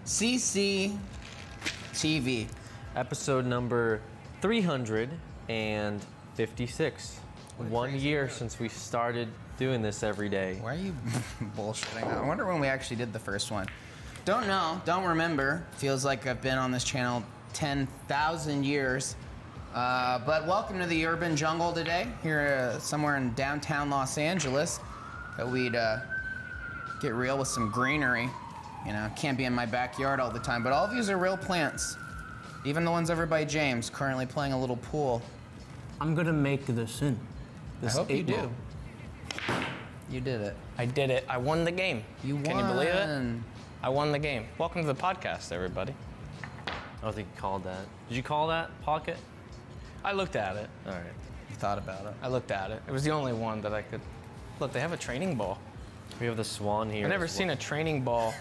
Cctv. Episode number 356. 1 year since we started doing this every day. Why are you bullshitting? I wonder when we actually did the first one. Don't know, don't remember. Feels like I've been on this channel 10,000 years. But welcome to the urban jungle today, here somewhere in downtown Los Angeles. That we'd get real with some greenery. You know, can't be in my backyard all the time, but all of these are real plants. Even the ones over by James, currently playing a little pool. I'm gonna make this in. I hope you do. You did it. I did it. I won the game. You won. Can you believe it? I won the game. Welcome to the podcast, everybody. I don't think you called that. Did you call that pocket? I looked at it. All right. You thought about it. I looked at it. It was the only one that I could. Look, they have a training ball. We have the swan here. I've never seen a training ball.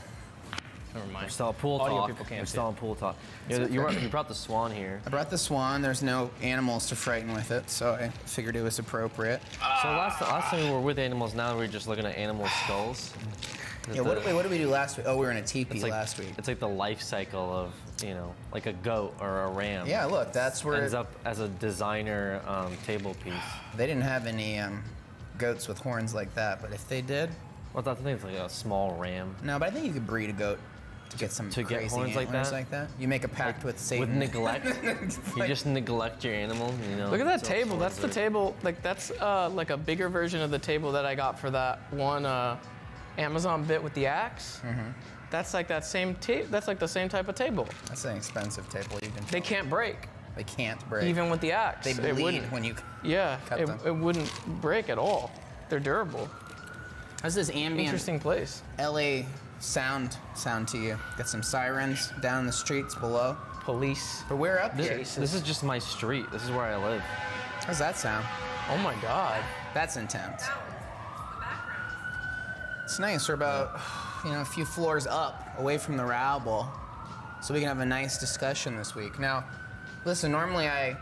Never mind. We're still on pool Audio talk. people can't We're see still it. on pool talk. You brought the swan here. I brought the swan. There's no animals to frighten with it, so I figured it was appropriate. So last time we were with animals, now we're just looking at animal skulls. Yeah, what did we do last week? Oh, we were in a teepee like, last week. It's like the life cycle of, like a goat or a ram. Yeah, look, that's where ends up as a designer table piece. They didn't have any goats with horns like that, but if they did, Well, I think it's like a small ram. no. But I think you could breed a goat to get some crazy horns antlers like that? You make a pact with Satan. With neglect. You just neglect your animal. Look at that so table. That's the horns table. Like that's like a bigger version of the table that I got for that one Amazon bit with the axe. Mm-hmm. That's like that same table. That's like the same type of table. That's an expensive table. You can. They can't break, They can't break. even with the axe. They It bleed wouldn't. when you. Yeah, cut them. it wouldn't break at all. They're durable. How's this ambient Interesting place. LA sound to you? Got some sirens down in the streets below. Police. But we're up here. This is just my street. This is where I live. How's that sound? Oh my God. That's intense. It's nice. We're about, a few floors up, away from the row bowl, so we can have a nice discussion this week. Now, listen, normally I,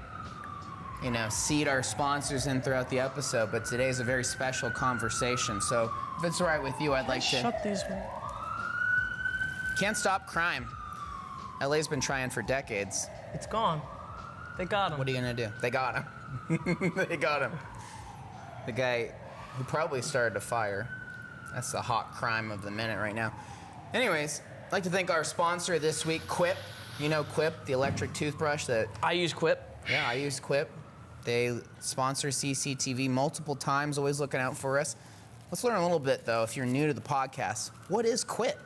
seed our sponsors in throughout the episode, but today is a very special conversation. So if it's all right with you, I'd like to. Shut these. Can't stop crime. LA's been trying for decades. It's gone. They got him. What are you gonna do? They got him. They got him. The guy who probably started a fire. That's the hot crime of the minute right now. Anyways, I'd like to thank our sponsor this week, Quip. You know Quip, the electric toothbrush that... I use Quip. Yeah, I use Quip. They sponsor Cctv multiple times, always looking out for us. Let's learn a little bit, though, if you're new to the podcast. What is Quip?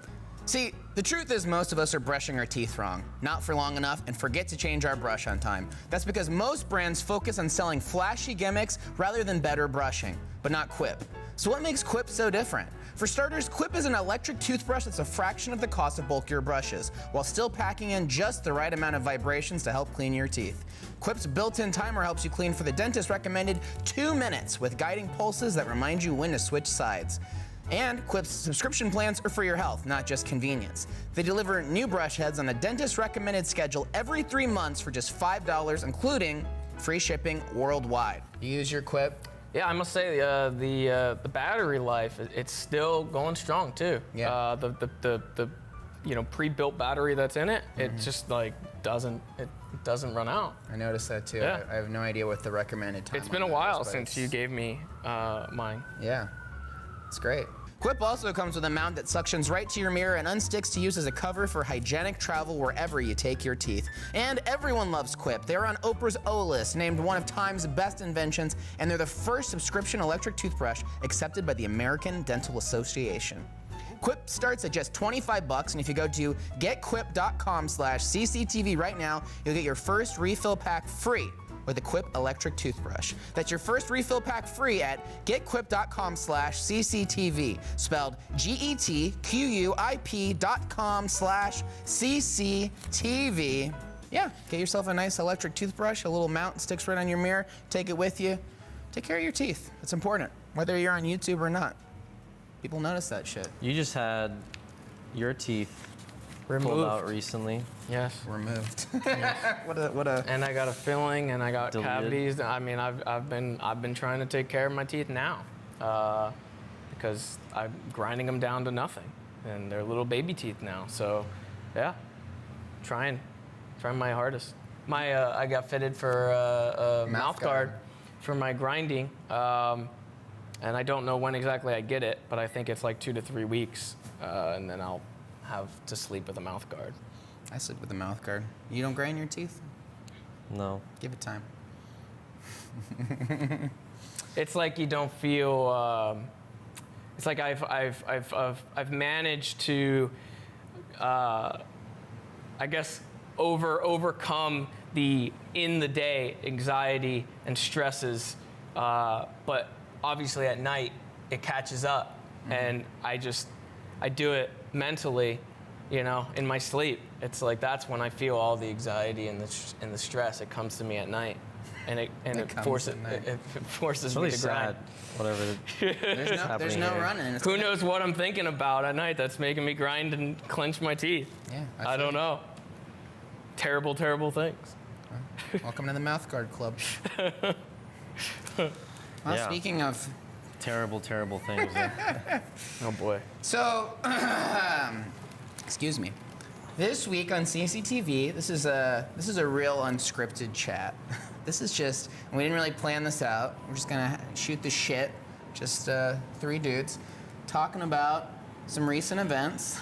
See, the truth is most of us are brushing our teeth wrong, not for long enough, and forget to change our brush on time. That's because most brands focus on selling flashy gimmicks rather than better brushing, but not Quip. So what makes Quip so different? For starters, Quip is an electric toothbrush that's a fraction of the cost of bulkier brushes, while still packing in just the right amount of vibrations to help clean your teeth. Quip's built-in timer helps you clean for the dentist recommended 2 minutes with guiding pulses that remind you when to switch sides. And Quip's subscription plans are for your health, not just convenience. They deliver new brush heads on a dentist-recommended schedule every 3 months for just $5, including free shipping worldwide. You use your Quip? Yeah, I must say the battery life, it's still going strong too. Yeah. The pre-built battery that's in it, it just like doesn't run out. I noticed that too. Yeah. I have no idea what the recommended time. It's been a on that while is, but since you gave me mine. Yeah, it's great. Quip also comes with a mount that suctions right to your mirror and unsticks to use as a cover for hygienic travel wherever you take your teeth. And everyone loves Quip. They're on Oprah's O List, named one of Time's best inventions, and they're the first subscription electric toothbrush accepted by the American Dental Association. Quip starts at just $25, and if you go to getquip.com/cctv right now, you'll get your first refill pack free with a Quip electric toothbrush. That's your first refill pack free at getquip.com/cctv, spelled getquip.com/cctv. Yeah, get yourself a nice electric toothbrush, a little mount sticks right on your mirror, take it with you. Take care of your teeth. It's important, whether you're on YouTube or not. People notice that shit. You just had your teeth pulled Removed. out recently. Yes. Removed. Yes. What a. And I got a filling, and I got Deleted. cavities. I mean, I've been trying to take care of my teeth now, because I'm grinding them down to nothing, and they're little baby teeth now. So Yeah, trying my hardest. I got fitted for a mouth guard for my grinding, and I don't know when exactly I get it, but I think it's like 2 to 3 weeks, and then I'll have to sleep with a mouth guard. I sleep with a mouth guard. You don't grind your teeth? No. Give it time. It's like you don't feel. It's like I've managed to, I guess, overcome the in the day anxiety and stresses, but obviously at night it catches up, and I do it mentally, in my sleep. It's like that's when I feel all the anxiety and the stress. It comes to me at night, and it forces It's me really to grind. sad. Whatever. There's no here. running. It's Who gonna- knows what I'm thinking about at night that's making me grind and clench my teeth? Yeah, I don't know. Terrible, terrible things. Welcome to the mouth guard club. Well, Yeah. speaking of, Terrible, terrible things. Oh boy. so, excuse me. This week on CCTV, this is a real unscripted chat. This is just, we didn't really plan this out. We're just gonna shoot the shit, just 3 dudes, talking about some recent events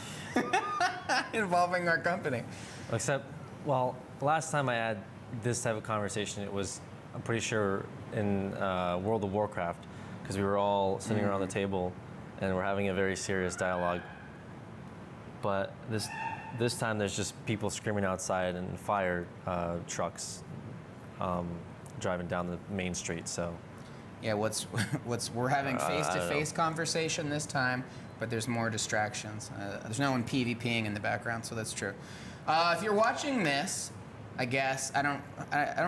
involving our company. Except, well, last time I had this type of conversation, it was, I'm pretty sure, in World of Warcraft, because we were all sitting around the table and we're having a very serious dialogue. But this time there's just people screaming outside and fire trucks driving down the main street. So Yeah, we're having face-to-face conversation this time, but there's more distractions. There's no one PvPing in the background, so that's true. If you're watching this, I guess I don't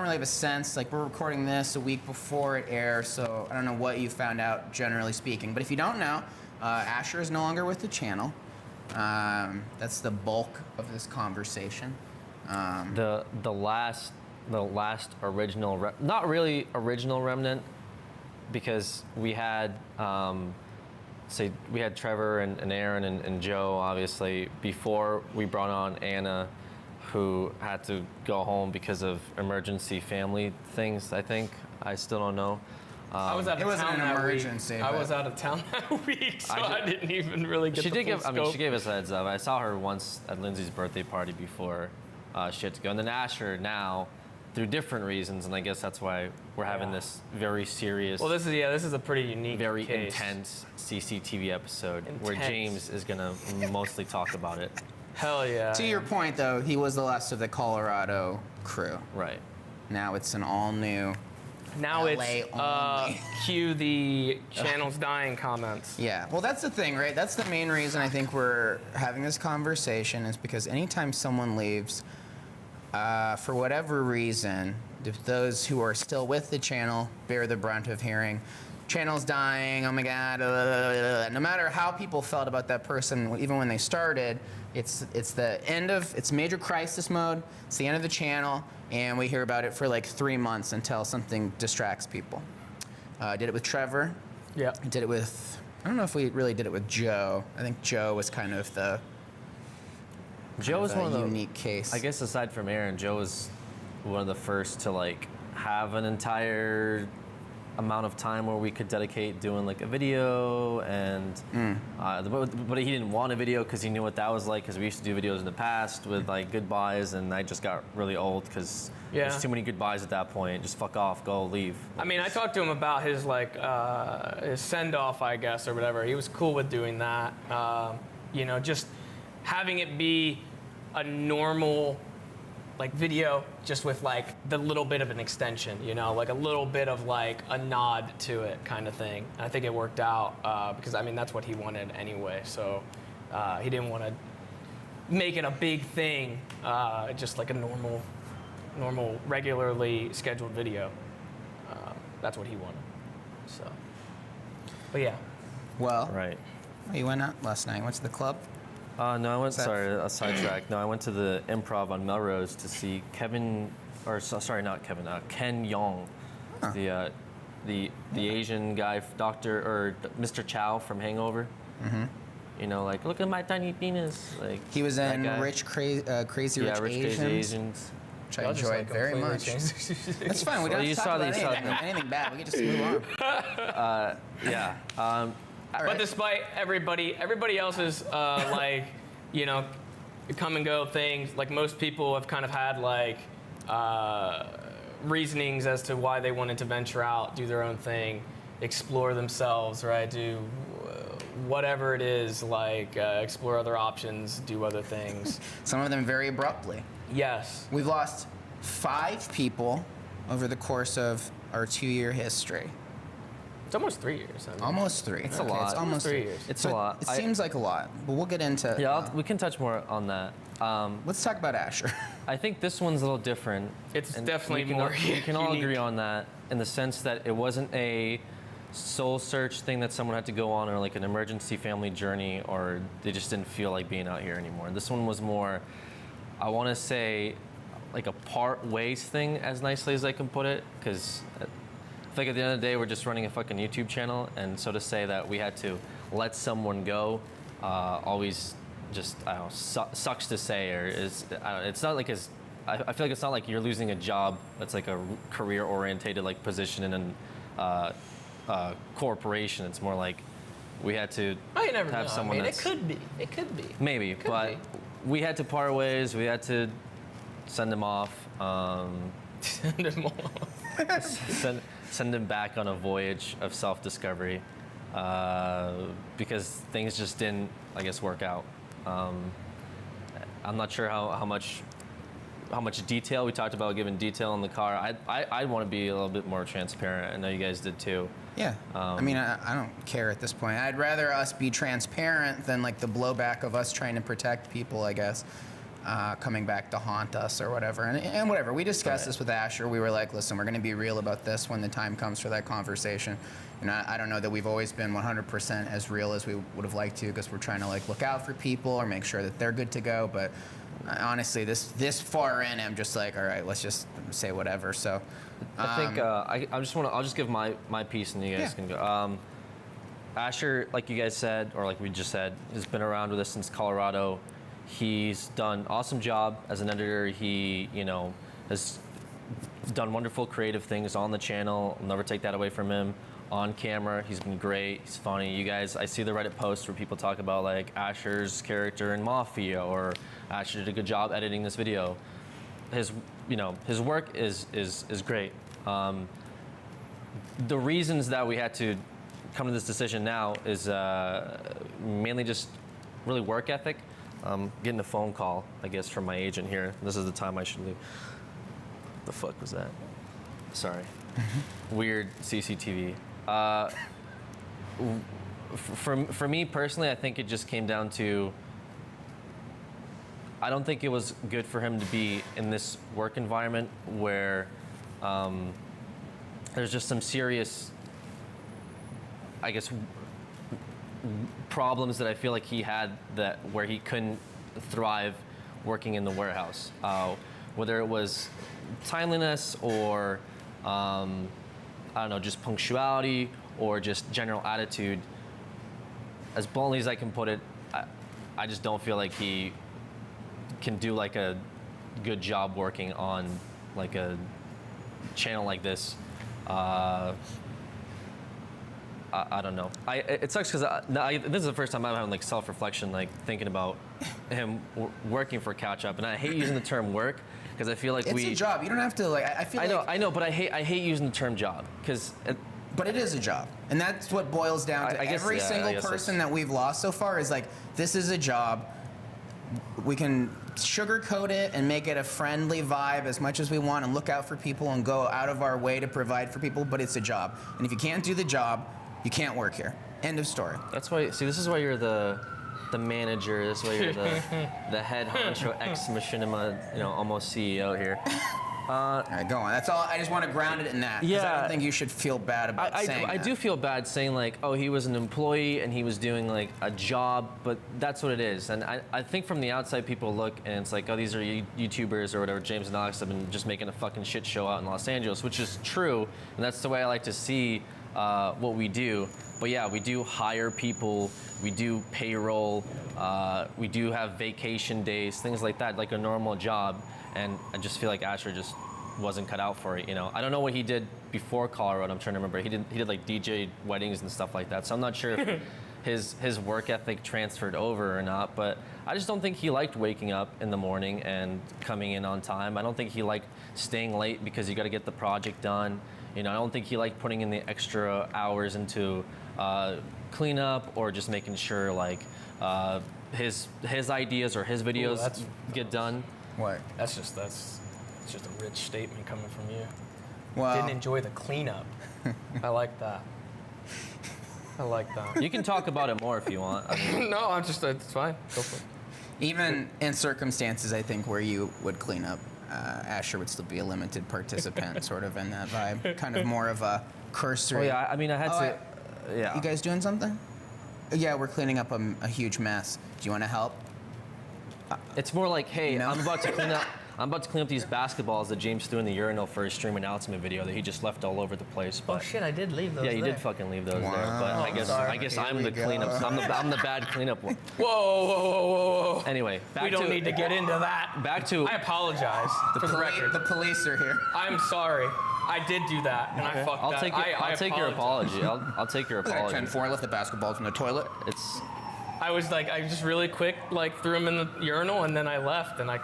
really have a sense. Like, we're recording this a week before it airs, so I don't know what you found out, generally speaking. But if you don't know, Asher is no longer with the channel. That's the bulk of this conversation. the last original, not really original remnant, because we had we had Trevor and Aaron and Joe, obviously, before we brought on Anna, who had to go home because of emergency family things, I think. I still don't know. I was out it of wasn't town an that emergency, week. I but- was out of town that week, so I didn't even really get She the did full give. I scope. mean, she gave us a heads up. I saw her once at Lindsay's birthday party before she had to go, and then Asher now, through different reasons, and I guess that's why we're having this very serious, Well, this is a pretty unique, very case. intense CCTV episode where Intense. James is gonna mostly talk about it. Hell yeah. To your point, though, he was the last of the Colorado crew. Right. Now it's an all-new. Now LA it's only. cue the channel's dying comments. Yeah, well, that's the thing, right? That's the main reason I think we're having this conversation, is because anytime someone leaves, for whatever reason, those who are still with the channel bear the brunt of hearing, channel's dying, oh my God, no matter how people felt about that person, even when they started, it's the end of, it's major crisis mode, it's the end of the channel, and we hear about it for like 3 months until something distracts people. Did it with Trevor. Yeah. I did it with, I don't know if we really did it with Joe. I think Joe was kind of the Joe was kind one of the unique case. I guess aside from Aaron, Joe was one of the first to like have an entire amount of time where we could dedicate doing like a video, and but he didn't want a video because he knew what that was like, because we used to do videos in the past with like goodbyes, and I just got really old because there's too many goodbyes at that point. Just fuck off, go, leave. I mean, I talked to him about his his send off, I guess, or whatever. He was cool with doing that. Just having it be a normal like video, just with like the little bit of an extension, like a little bit of like a nod to it kind of thing. And I think it worked out because I mean that's what he wanted anyway. So he didn't want to make it a big thing, just like a normal, regularly scheduled video. That's what he wanted. So, but yeah. well, Right. you went out last night. Went to the club. No, I went. that- Sorry, a sidetrack. No, I went to the Improv on Melrose to see Ken Yong, the Asian guy, Mr. Chow from Hangover. You know, like, look at my tiny penis. Like He was that in guy. Crazy Yeah, Rich Rich Asians, Crazy Asians. which I Y'all just, enjoyed like, very completely much. changed- That's fine. We don't Well, have you to talk saw about the- you saw anything bad. We can just move on. Yeah. All But right. despite everybody else's like, you know, come and go things, like most people have kind of had like reasonings as to why they wanted to venture out, do their own thing, explore themselves, right? Do whatever it is, like explore other options, do other things. Some of them very abruptly. Yes. We've lost 5 people over the course of our 2-year history. It's almost 3 years. I mean. Almost 3. It's a lot. It's almost 3 years. It's So a lot. It seems like a lot, but we'll get into. Yeah, we can touch more on that. Let's talk about Asher. I think this one's a little different. It's and definitely we can, more We can all unique. agree on that in the sense that it wasn't a soul search thing that someone had to go on, or like an emergency family journey, or they just didn't feel like being out here anymore. This one was more, I want to say, like a part ways thing, as nicely as I can put it, because I feel like at the end of the day, we're just running a fucking YouTube channel, and so to say that we had to let someone go, always just, I don't know, sucks to say, or is, I don't know, it's not like as, I feel like it's not like you're losing a job that's like a career-orientated like position in an corporation. It's more like we had to Oh, you never have know. someone I mean, that's it could be. It could be. maybe, Could but be. we had to part ways. We had to send him off. Send him back on a voyage of self-discovery because things just didn't, I guess, work out. I'm not sure how much detail we talked about giving detail in the car. I want to be a little bit more transparent. I know you guys did too. Yeah. I mean, I don't care at this point. I'd rather us be transparent than like the blowback of us trying to protect people, I guess, coming back to haunt us or whatever. And whatever. We discussed this with Asher. We were like, listen, we're going to be real about this when the time comes for that conversation. And I don't know that we've always been 100% as real as we would have liked to, because we're trying to like look out for people or make sure that they're good to go. But honestly, this far in, I'm just like, all right, let's just say whatever. So I think I'll just give my piece and you guys can go. Asher, like you guys said, or like we just said, has been around with us since Colorado. He's done an awesome job as an editor. He, has done wonderful creative things on the channel. I'll never take that away from him. On camera, he's been great. He's funny. You guys, I see the Reddit posts where people talk about like Asher's character in Mafia, or Asher did a good job editing this video. His work is great. The reasons that we had to come to this decision now is mainly just really work ethic. Getting a phone call, I guess, from my agent here. This is the time I should leave. What the fuck was that? Sorry. Weird CCTV. For me personally, I think it just came down to, I don't think it was good for him to be in this work environment where there's just some serious, I guess, problems that I feel like he had that where he couldn't thrive working in the warehouse. Whether it was timeliness or I don't know, just punctuality or just general attitude. As bluntly as I can put it, I just don't feel like he can do like a good job working on like a channel like this. I don't know. It sucks because this is the first time I'm having like self-reflection, like thinking about him working for Couch Up, and I hate using the term work because I feel like it's a job. You don't have to like. I feel. I know, but I hate using the term job because. But it is a job, and that's what boils down to. I guess, every single person that we've lost so far is like, this is a job. We can sugarcoat it and make it a friendly vibe as much as we want and look out for people and go out of our way to provide for people, but it's a job. And if you can't do the job, you can't work here. End of story. That's why, see, this is why you're the manager, this is why you're the head honcho ex machinima, almost CEO here. All right, go on. That's all. I just want to ground it in that. 'Cause I don't think you should feel bad about saying that. I do feel bad saying like, oh, he was an employee and he was doing like a job, but that's what it is. And I think from the outside people look and it's like, oh, these are YouTubers or whatever. James and Alex have been just making a fucking shit show out in Los Angeles, which is true. And that's the way I like to see what we do. But yeah, we do hire people, we do payroll, we do have vacation days, things like that, like a normal job. And I just feel like Asher just wasn't cut out for it, you know. I don't know what he did before Colorado. I'm trying to remember. He did like DJ weddings and stuff like that. So I'm not sure if his work ethic transferred over or not. But I just don't think he liked waking up in the morning and coming in on time. I don't think he liked staying late because you got to get the project done. You know, I don't think he liked putting in the extra hours into cleanup or just making sure like his ideas or his videos get done. What? That's just a rich statement coming from you. Well, Didn't enjoy the cleanup. I like that. I like that. You can talk about it more if you want. I mean, No, it's fine. Go for it. even in circumstances, I think, where you would clean up, Asher would still be a limited participant, sort of in that vibe. Kind of more of a cursory. oh yeah, I mean, I had Oh, to. Yeah. You guys doing something? Yeah, we're cleaning up a huge mess. Do you want to help? It's more like, hey, No. I'm about to clean up. I'm about to clean up these basketballs that James threw in the urinal for his stream announcement video that he just left all over the place. But shit, I did leave those yeah, you did fucking leave those there. But Wow. I guess sorry. I guess Here I'm we the go. cleanup. I'm the bad cleanup one. Whoa. Anyway, back We don't to need to get into that. back to I apologize for the record. The police are here. I'm sorry. I did do that, and I fucked I'll that. take it. I'll take your apologize. apology. I'll take your apology. 10-4, left the basketballs in the toilet. It's I was like, I just really quick threw them in the urinal, and then I left, and I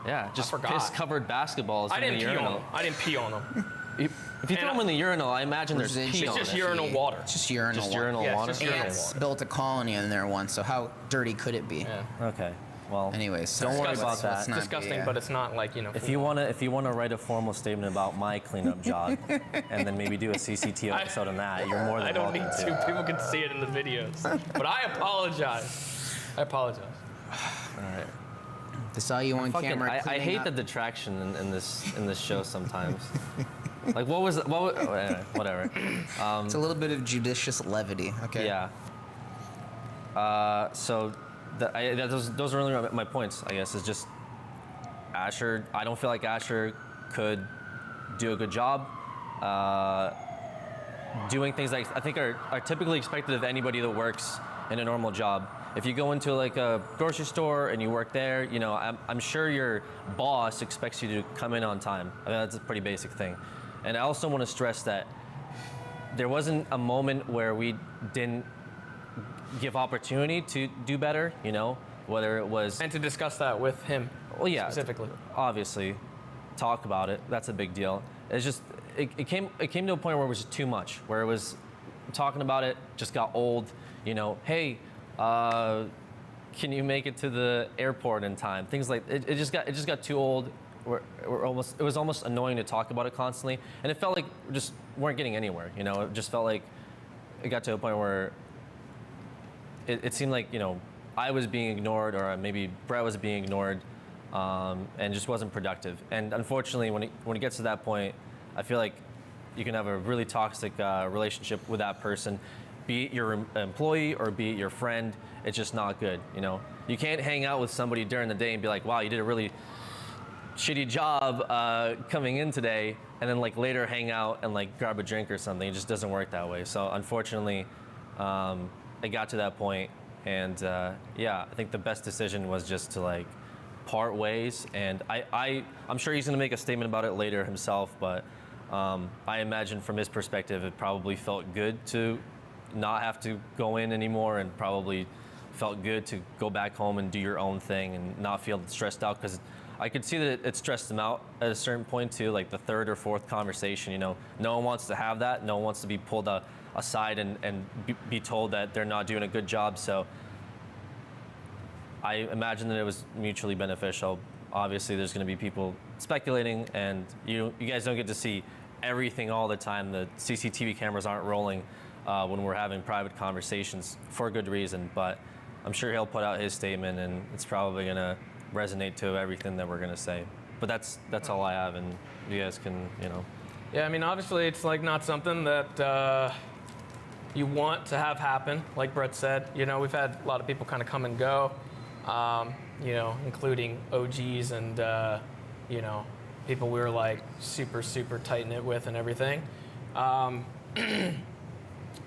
yeah, just I forgot. piss-covered basketballs I in didn't the pee on urinal. them. I didn't pee on them. If you throw And them in the urinal, I imagine there's It's pee on just it. urinal water. It's just urinal Just water. urinal Yeah, it's water. just urinal Ants water. built a colony in there once, so how dirty could it be? Yeah. Okay. Well, Anyways, don't worry Disgusting. about that. Let's not be, Disgusting, but it's not like, If you wanna write a formal statement about my cleanup job, and then maybe do a CCTV episode on that, you're more than I don't welcome need to. People can see it in the videos. But I apologize. I apologize. All right. They saw you on camera. I cleaning hate up. the detraction in this show sometimes. Like what was oh, anyway, whatever. It's a little bit of judicious levity. Okay. Yeah. So those are really my points. I guess is just Asher. I don't feel like Asher could do a good job doing things like I think are typically expected of anybody that works in a normal job. If you go into like a grocery store and you work there, you know, I'm sure your boss expects you to come in on time. I mean, that's a pretty basic thing. And I also want to stress that there wasn't a moment where we didn't give opportunity to do better, you know, whether it was, And to discuss that with him well, yeah, specifically. obviously, talk about it. That's a big deal. It's just, it came to a point where it was just too much, where it was talking about it just got old, you know, hey, can you make it to the airport in time? Things like, it just got too old. It was almost annoying to talk about it constantly, and it felt like we just weren't getting anywhere. You know, it just felt like it got to a point where it seemed like, you know, I was being ignored, or maybe Brett was being ignored, and just wasn't productive. And unfortunately, when it gets to that point, I feel like you can have a really toxic relationship with that person, be it your employee or be it your friend. It's just not good. You know, you can't hang out with somebody during the day and be like, wow, you did a really shitty job coming in today, and then like later hang out and like grab a drink or something. It just doesn't work that way. So unfortunately, it got to that point, and yeah, I think the best decision was just to like part ways. And I'm sure he's gonna make a statement about it later himself, but I imagine from his perspective, it probably felt good to not have to go in anymore, and probably felt good to go back home and do your own thing and not feel stressed out, because I could see that it stressed him out at a certain point too, like the third or fourth conversation, you know. No one wants to have that. No one wants to be pulled aside and be told that they're not doing a good job. So I imagine that it was mutually beneficial. Obviously, there's going to be people speculating, and you guys don't get to see everything all the time. The CCTV cameras aren't rolling when we're having private conversations for a good reason, but I'm sure he'll put out his statement, and it's probably going to resonate to everything that we're going to say. But that's all I have, and you guys can, you know. Yeah, I mean, obviously, it's like not something that you want to have happen. Like Brett said, you know, we've had a lot of people kind of come and go, you know, including OGs and, you know, people we were like super, super tight knit with and everything.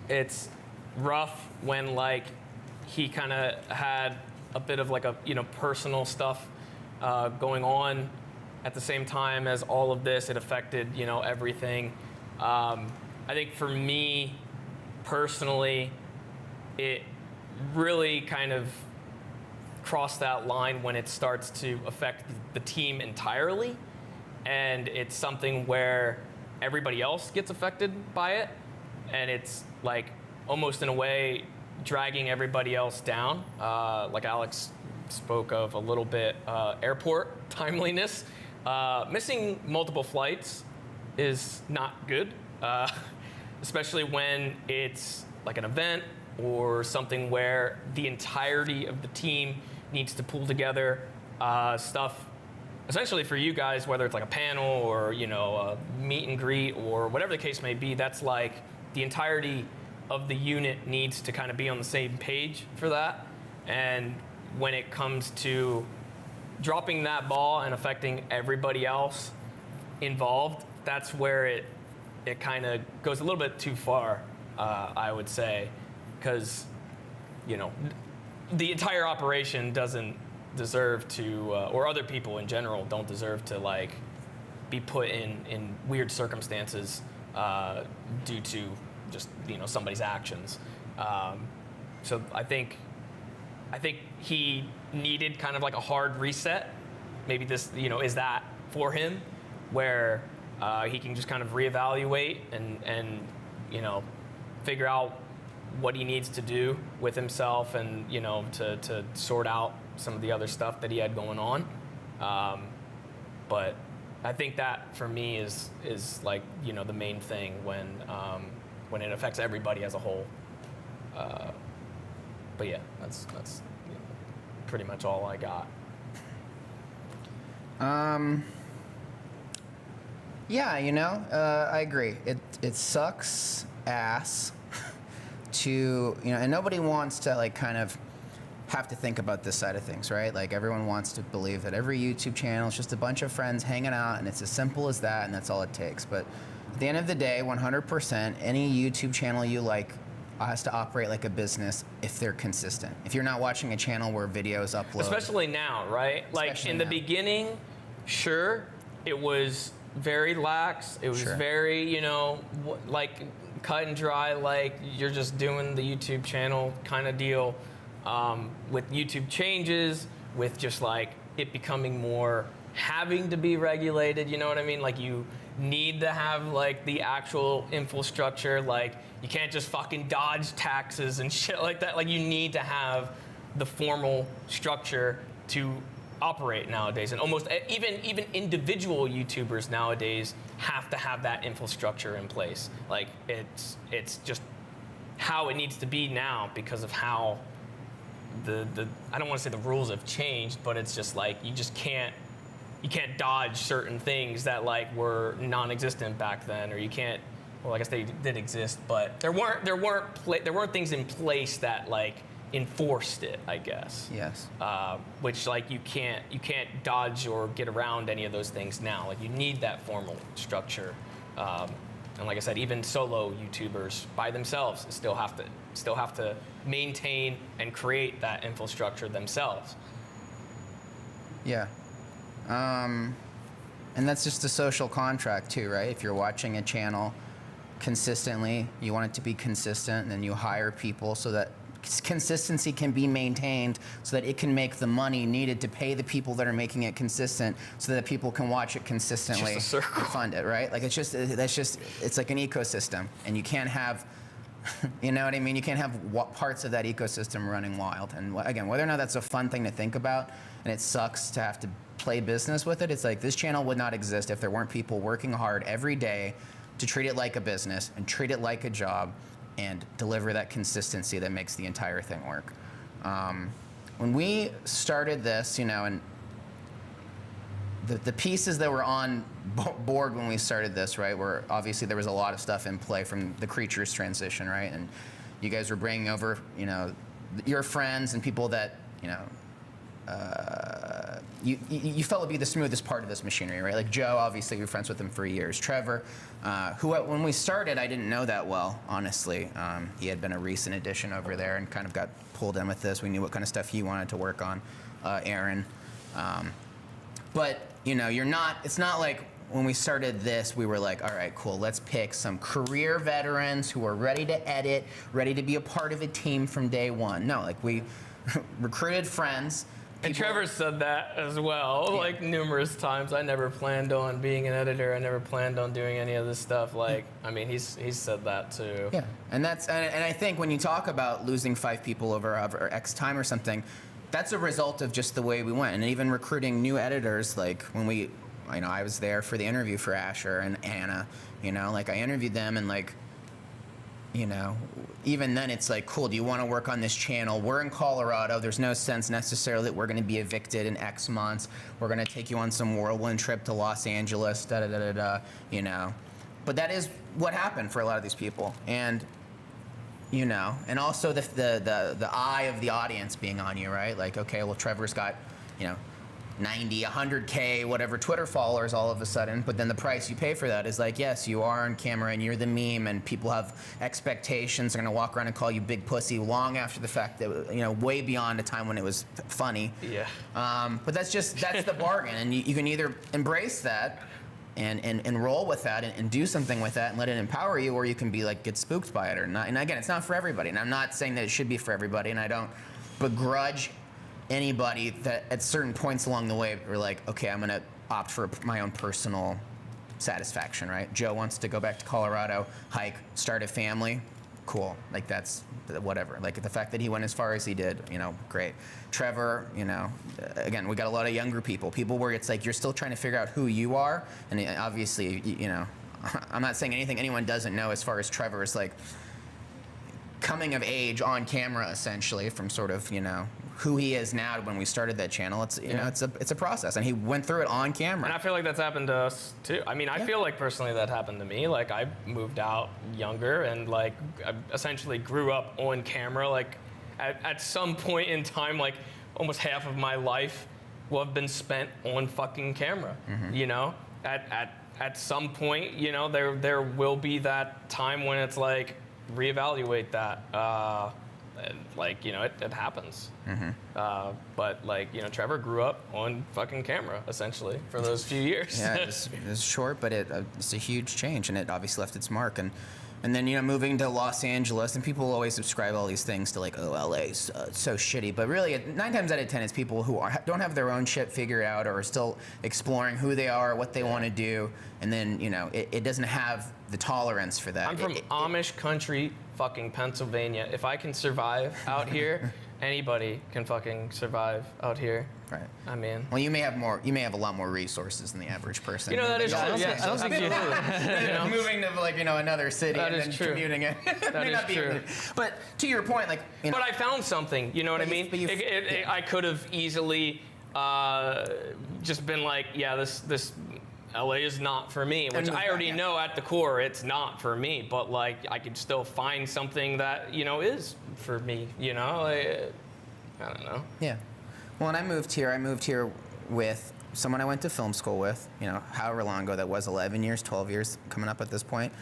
it's rough when like he kind of had a bit of like a personal stuff going on at the same time as all of this. It affected everything. I think for me personally, it really kind of crossed that line when it starts to affect the team entirely, and it's something where everybody else gets affected by it, and it's like almost in a way dragging everybody else down. Like Aleks spoke of a little bit, airport timeliness. Missing multiple flights is not good, especially when it's like an event or something where the entirety of the team needs to pull together stuff, essentially for you guys, whether it's like a panel or a meet and greet or whatever the case may be. That's like the entirety of the unit needs to kind of be on the same page for that. And when it comes to dropping that ball and affecting everybody else involved, that's where it kind of goes a little bit too far, I would say, because the entire operation doesn't deserve to, or other people in general don't deserve to like be put in weird circumstances due to just somebody's actions. So I think he needed kind of like a hard reset. Maybe this is that for him, where he can just kind of reevaluate and figure out what he needs to do with himself, and to sort out some of the other stuff that he had going on. But I think that for me is like the main thing when it affects everybody as a whole. But yeah, that's pretty much all I got. Yeah, I agree. It sucks ass to and nobody wants to like kind of have to think about this side of things, right? Like everyone wants to believe that every YouTube channel is just a bunch of friends hanging out and it's as simple as that and that's all it takes. But at the end of the day, 100%, any YouTube channel you like has to operate like a business if they're consistent. If you're not watching a channel where videos upload. Especially now, right? Like in the beginning, sure, it was very lax. It was very, like cut and dry, like you're just doing the YouTube channel kind of deal. With YouTube changes, with just like it becoming more having to be regulated, you know what I mean? Like you need to have like the actual infrastructure, like you can't just fucking dodge taxes and shit like that. Like you need to have the formal structure to operate nowadays. And almost even individual YouTubers nowadays have to have that infrastructure in place. Like it's just how it needs to be now because of how the I don't want to say the rules have changed, but it's just like you can't dodge certain things that like were non-existent back then, or you can't. Well, I guess they did exist, but there weren't things in place that like enforced it, I guess. Yes. Which like you can't dodge or get around any of those things now. Like you need that formal structure. And like I said, even solo YouTubers by themselves still have to maintain and create that infrastructure themselves. Yeah. And that's just a social contract too, right? If you're watching a channel consistently, you want it to be consistent, and then you hire people so that consistency can be maintained, so that it can make the money needed to pay the people that are making it consistent, so that people can watch it consistently It's just a circle. and fund it, right? Like it's like an ecosystem, and you can't have, you know what I mean? You can't have parts of that ecosystem running wild. And again, whether or not that's a fun thing to think about, and it sucks to have to play business with it, it's like this channel would not exist if there weren't people working hard every day to treat it like a business and treat it like a job and deliver that consistency that makes the entire thing work. When we started this, and the pieces that were on board when we started this, right, were obviously there was a lot of stuff in play from the Creatures transition, right? And you guys were bringing over, your friends and people that, you felt would be the smoothest part of this machinery, right? Like Joe, obviously, you're friends with him for years. Trevor, who when we started, I didn't know that well, honestly. He had been a recent addition over there and kind of got pulled in with this. We knew what kind of stuff he wanted to work on. Aaron, but you know, it's not like when we started this, we were like, all right, cool, let's pick some career veterans who are ready to edit, ready to be a part of a team from day one. No, like we recruited friends. And Trevor said that as well, like numerous times. I never planned on being an editor. I never planned on doing any of this stuff. Like, I mean, he's said that too. Yeah, and I think when you talk about losing 5 people over X time or something, that's a result of just the way we went. And even recruiting new editors, like when I was there for the interview for Asher and Anna, like I interviewed them and like, even then it's like, cool, do you want to work on this channel? We're in Colorado. There's no sense necessarily that we're going to be evicted in X months. We're going to take you on some whirlwind trip to Los Angeles, But that is what happened for a lot of these people. And, and also the eye of the audience being on you, right? Like, okay, well, Trevor's got, 90, 100K, whatever Twitter followers all of a sudden, but then the price you pay for that is like, yes, you are on camera and you're the meme and people have expectations. They're gonna walk around and call you big pussy long after the fact that, way beyond a time when it was funny. Yeah. But that's the bargain, and you can either embrace that and roll with that and do something with that and let it empower you, or you can be like, get spooked by it or not. And again, it's not for everybody, and I'm not saying that it should be for everybody, and I don't begrudge anybody that at certain points along the way are like, okay, I'm gonna opt for my own personal satisfaction, right? Joe wants to go back to Colorado, hike, start a family, cool. Like that's whatever. Like the fact that he went as far as he did, great. Trevor, again, we got a lot of younger people where it's like you're still trying to figure out who you are, and obviously, I'm not saying anything anyone doesn't know as far as Trevor is like coming of age on camera, essentially, from sort of, who he is now when we started that channel. It's it's a process, and he went through it on camera. And I feel like that's happened to us too. I mean, I feel like personally that happened to me. Like I moved out younger and like I essentially grew up on camera. Like at some point in time, like almost half of my life will have been spent on fucking camera. Mm-hmm. At some point, there will be that time when it's like reevaluate that. And like, it happens. Mm-hmm. But like, Trevor grew up on fucking camera essentially for those few years. Yeah, it was short, but it's a huge change, and it obviously left its mark. And then, moving to Los Angeles, and people always subscribe all these things to like, oh, LA's so shitty. But really, 9 times out of 10, it's people who don't have their own shit figured out or are still exploring who they are, what they want to do. And then, it doesn't have the tolerance for that. I'm from Amish country, fucking Pennsylvania. If I can survive out here, anybody can fucking survive out here. Right. I mean. Well, you may have a lot more resources than the average person. That is true. Yeah, I don't think you do. Moving to like another city that and then true. commuting it. That is true. But to your point, like. But I found something. You know what I mean? I could have easily just been like, yeah, this LA is not for me, which I already know at the core it's not for me. But like, I could still find something that is for me. I don't know. Yeah. Well, when I moved here with someone I went to film school with, however long ago that was, 11 years, 12 years coming up at this point.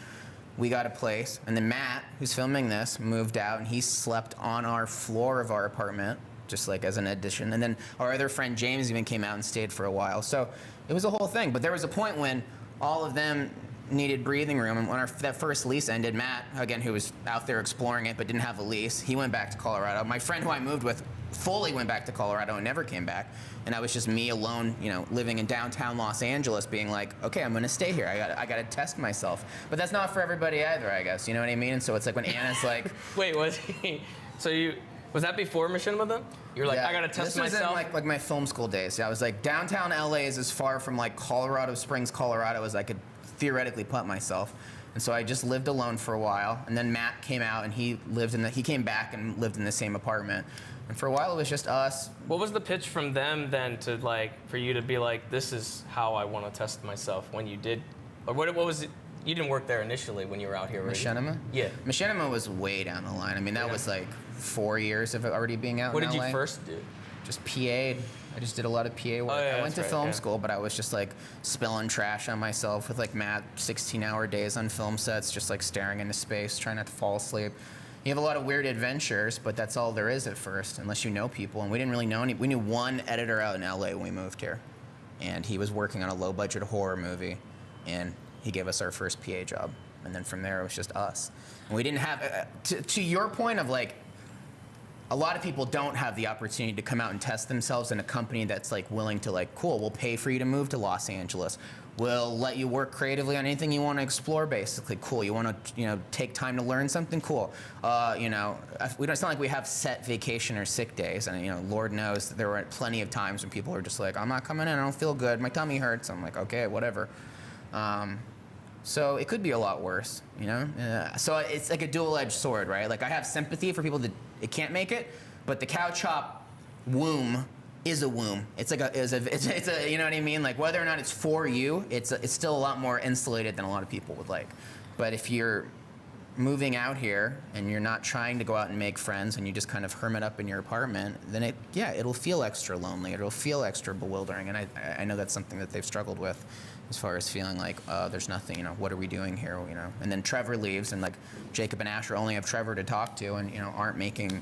We got a place, and then Matt, who's filming this, moved out, and he slept on our floor of our apartment, just like as an addition. And then our other friend James even came out and stayed for a while. So it was a whole thing. But there was a point when all of them needed breathing room, and when that first lease ended, Matt, again, who was out there exploring it but didn't have a lease, he went back to Colorado. My friend who I moved with fully went back to Colorado and never came back, and I was just me alone, living in downtown Los Angeles, being like, okay, I'm gonna stay here. I gotta test myself. But that's not for everybody either, I guess. You know what I mean? And so it's like when Anna's like, wait, was that before Machinima then? You're like, yeah, I gotta test myself. This was in like my film school days. I was like, downtown LA is as far from like Colorado Springs, Colorado as I could theoretically put myself. And so I just lived alone for a while, and then Matt came out and he came back and lived in the same apartment. And for a while it was just us. What was the pitch from them then to like, for you to be like, this is how I want to test myself when you did, or what was it? You didn't work there initially when you were out here, right? Machinima? Yeah. Machinima was way down the line. I mean, that was like 4 years of it already being out What in did LA. you first do? just PA'd. I just did a lot of PA work. I went to film school, but I was just like spilling trash on myself with like mad 16-hour days on film sets, just like staring into space, trying not to fall asleep. You have a lot of weird adventures, but that's all there is at first, unless you know people. And we didn't really know any. We knew one editor out in LA when we moved here, and he was working on a low-budget horror movie, and he gave us our first PA job. And then from there, it was just us. And we didn't have, to your point of like, a lot of people don't have the opportunity to come out and test themselves in a company that's like willing to like, cool, we'll pay for you to move to Los Angeles. We'll let you work creatively on anything you want to explore, basically. Cool. You want to, take time to learn something? Cool. We don't. It's not like we have set vacation or sick days, and Lord knows there were plenty of times when people are just like, I'm not coming in. I don't feel good. My tummy hurts. I'm like, okay, whatever. So it could be a lot worse, So it's like a dual-edged sword, right? Like I have sympathy for people that can't make it, but the cow chop womb is a womb. It's like it's a you know what I mean? Like whether or not it's for you, it's still a lot more insulated than a lot of people would like. But if you're moving out here and you're not trying to go out and make friends and you just kind of hermit up in your apartment, then it'll feel extra lonely. It'll feel extra bewildering, and I know that's something that they've struggled with, as far as feeling like there's nothing. What are we doing here? And then Trevor leaves, and like Jacob and Asher only have Trevor to talk to, and aren't making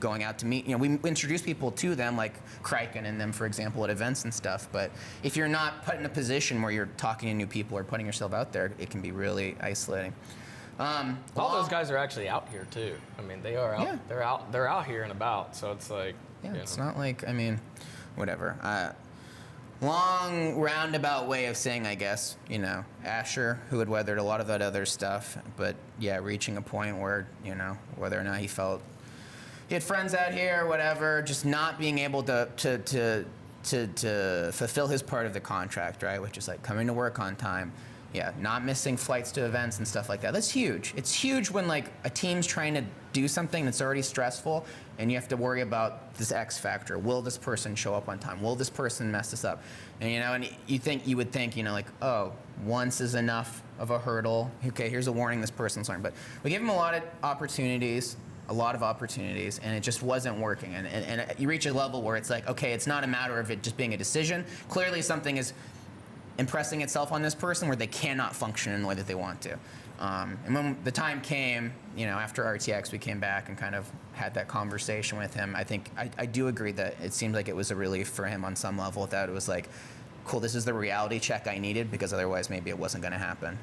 going out to meet. We introduce people to them, like Kriken and them, for example, at events and stuff. But if you're not put in a position where you're talking to new people or putting yourself out there, it can be really isolating. All those guys are actually out here too. I mean, they are out. Yeah. They're out here and about. So it's like. Yeah, it's not like whatever. Long roundabout way of saying, I guess, Asher, who had weathered a lot of that other stuff, but yeah, reaching a point where whether or not he felt he had friends out here, whatever, just not being able to fulfill his part of the contract, right? Which is like coming to work on time. Yeah, not missing flights to events and stuff like that. That's huge. It's huge when like a team's trying to do something that's already stressful and you have to worry about this X factor. Will this person show up on time? Will this person mess this up? And and you would think, like, oh, once is enough of a hurdle. Okay, here's a warning, this person's learned. But we gave him a lot of opportunities, and it just wasn't working. And you reach a level where it's like, okay, it's not a matter of it just being a decision. Clearly something is impressing itself on this person where they cannot function in the way that they want to. And when the time came, after RTX, we came back and kind of had that conversation with him. I think I do agree that it seemed like it was a relief for him on some level, that it was like, cool, this is the reality check I needed, because otherwise maybe it wasn't going to happen.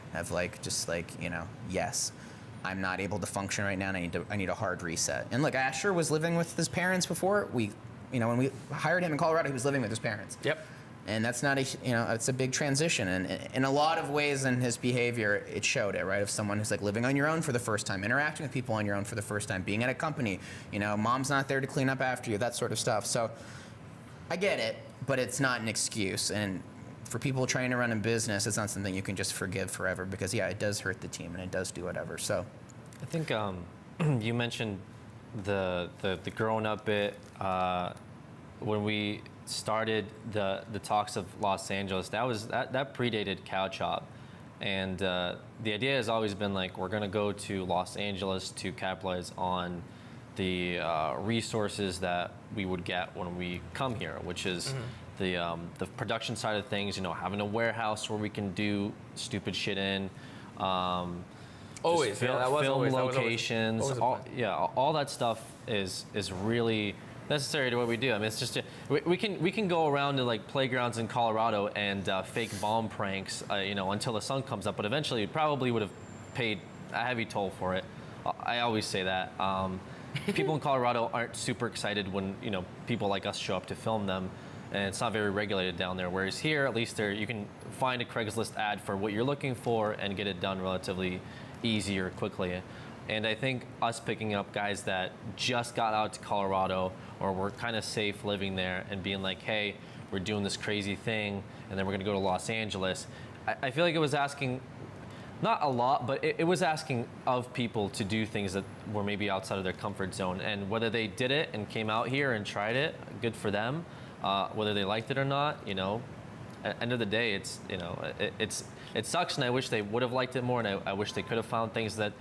Yes, I'm not able to function right now, and I need a hard reset. And look, Asher was living with his parents before when we hired him in Colorado, he was living with his parents. Yep. And that's not it's a big transition. And in a lot of ways in his behavior, it showed it, right? Of someone who's like living on your own for the first time, interacting with people on your own for the first time, being at a company, mom's not there to clean up after you, that sort of stuff. So I get it, but it's not an excuse. And for people trying to run a business, it's not something you can just forgive forever, because it does hurt the team and it does do whatever. So I think you mentioned the growing up bit. When we started the talks of Los Angeles, that predated Cow Chop, and the idea has always been like, we're going to go to Los Angeles to capitalize on the resources that we would get when we come here, which is the production side of things. Having a warehouse where we can do stupid shit in. Always, film locations. All that stuff is really necessary to what we do. I mean, it's just we can go around to like playgrounds in Colorado and fake bomb pranks, until the sun comes up. But eventually, we probably would have paid a heavy toll for it. I always say that. People in Colorado aren't super excited when people like us show up to film them, and it's not very regulated down there. Whereas here, at least you can find a Craigslist ad for what you're looking for and get it done relatively easier, quickly. And I think us picking up guys that just got out to Colorado or were kind of safe living there and being like, hey, we're doing this crazy thing and then we're going to go to Los Angeles. I feel like it was asking, not a lot, but it was asking of people to do things that were maybe outside of their comfort zone. And whether they did it and came out here and tried it, good for them. Whether they liked it or not, at the end of the day, it sucks, and I wish they would have liked it more, and I wish they could have found things that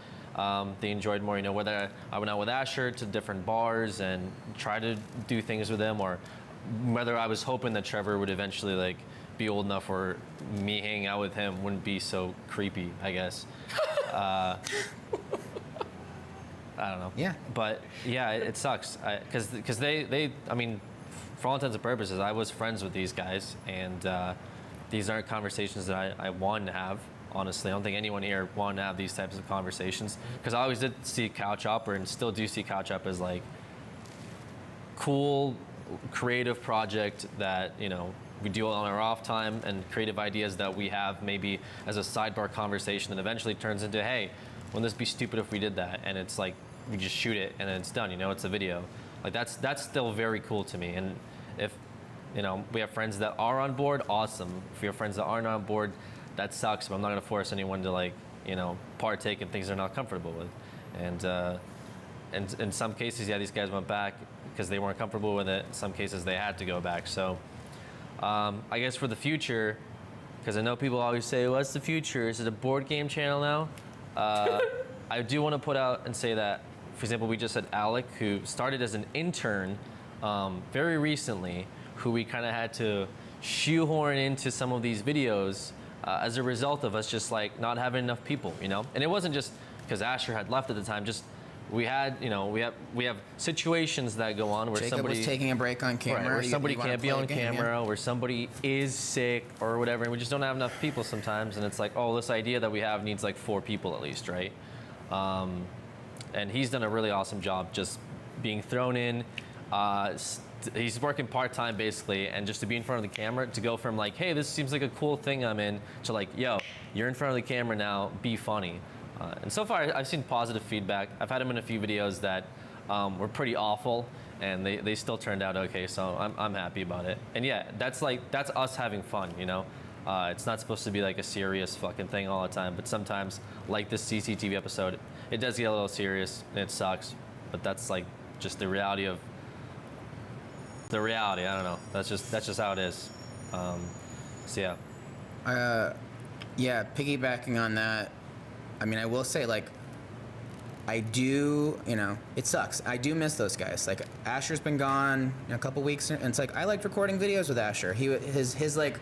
they enjoyed more. Whether I went out with Asher to different bars and try to do things with him, or whether I was hoping that Trevor would eventually like be old enough where me hanging out with him wouldn't be so creepy, I guess. I don't know. Yeah. But yeah, it sucks because they I mean, for all intents and purposes, I was friends with these guys, and these aren't conversations that I wanted to have. Honestly, I don't think anyone here wanted to have these types of conversations, because I always did see Couch Opera and still do see Couch Up as like cool, creative project that we do on our off time, and creative ideas that we have maybe as a sidebar conversation that eventually turns into, hey, wouldn't this be stupid if we did that? And it's like we just shoot it and then it's done. It's a video. Like that's still very cool to me. And if we have friends that are on board, awesome. If we have friends that aren't on board, that sucks, but I'm not going to force anyone to partake in things they're not comfortable with. And in some cases, yeah, these guys went back because they weren't comfortable with it. In some cases, they had to go back. So I guess for the future, because I know people always say, what's the future? Is it a board game channel now? I do want to put out and say that, for example, we just had Alek, who started as an intern very recently, who we kind of had to shoehorn into some of these videos as a result of us just like not having enough people, And it wasn't just because Asher had left at the time. Just we had, we have situations that go on where Jacob somebody was taking a break on camera. Right, where somebody you wanna can't be play a on game, camera, where somebody is sick or whatever, and we just don't have enough people sometimes. And it's like, oh, this idea that we have needs like 4 people at least, right? And he's done a really awesome job just being thrown in. He's working part-time basically, and just to be in front of the camera, to go from like, hey, this seems like a cool thing I'm in, to like, yo, you're in front of the camera now, be funny. And so far, I've seen positive feedback. I've had him in a few videos that were pretty awful, and they still turned out okay, so I'm happy about it. And yeah, that's us having fun, It's not supposed to be like a serious fucking thing all the time, but sometimes, like this CCTV episode, it does get a little serious, and it sucks, but that's like just the reality of the reality. I don't know. That's just how it is. So yeah. Yeah, piggybacking on that, I mean, I will say, like, I do, it sucks. I do miss those guys. Like, Asher's been gone a couple weeks, and it's like, I liked recording videos with Asher. His like,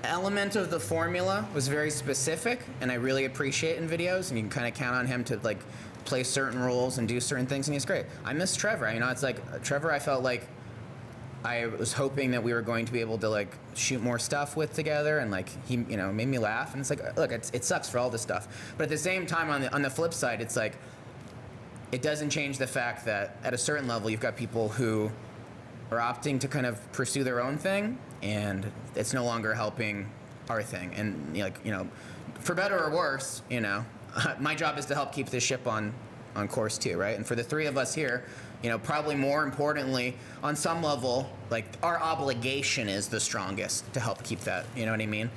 element of the formula was very specific, and I really appreciate in videos, and you can kind of count on him to, like, play certain roles and do certain things, and he's great. I miss Trevor. It's like, Trevor, I felt like I was hoping that we were going to be able to like shoot more stuff with together, and like he made me laugh, and it's like, look, it sucks for all this stuff, but at the same time, on the flip side, it's like it doesn't change the fact that at a certain level you've got people who are opting to kind of pursue their own thing, and it's no longer helping our thing, and for better or worse, my job is to help keep this ship on course too, right? And for the 3 of us here, probably more importantly, on some level, like our obligation is the strongest to help keep that, you know what I mean?